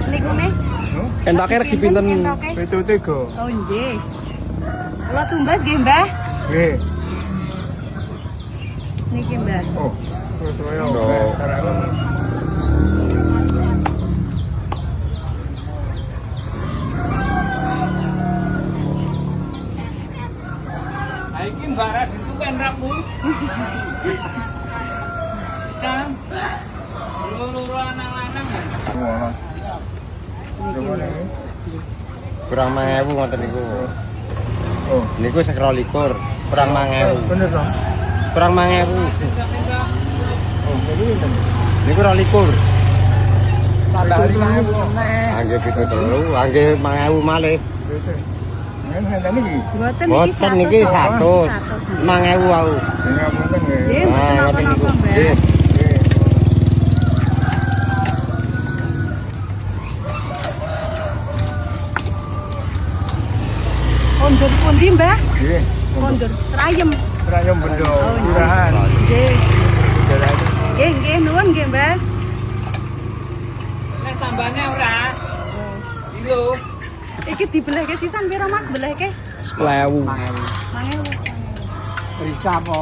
niku nih. Entoke regi pinten? 73. Oh nggih. Kula tumbas nggih, Mbah. Nggih. Niki, Mbah. Oh. Terus wae. Oh. Iki mbarat itu kan rapu. Sisa. Loro anak-anak. Wah. Coba ini. Kurang 1000 ngoten niku. Oh. Niku 21, kurang 1000. Bener dong. Kurang 1000. Oh, jadi ini. Niku 22. Tambah 5.000 meneh. Angge 73, angge 1000 malih. Gitu. Ini ngene iki. Mboten Niki niki 100. 5000 wau. Ini apunten nggih. Nggih, Nah, mboten ngoten niku. apa-apa, Mbah. Nggih. Nggih. Kondur pundi, Mbah? Nggih. Kondur Trayem. Rayom Bendo, Oh, nggih. Kelurahan. Nggih. Jalan. Nggih, nggih, nuwun nggih, Mbah. Nek tambahnya ora. Lho. Iki dibelehke sisan pira, Mas? Belehke? 10.000. 1000. Risa apa?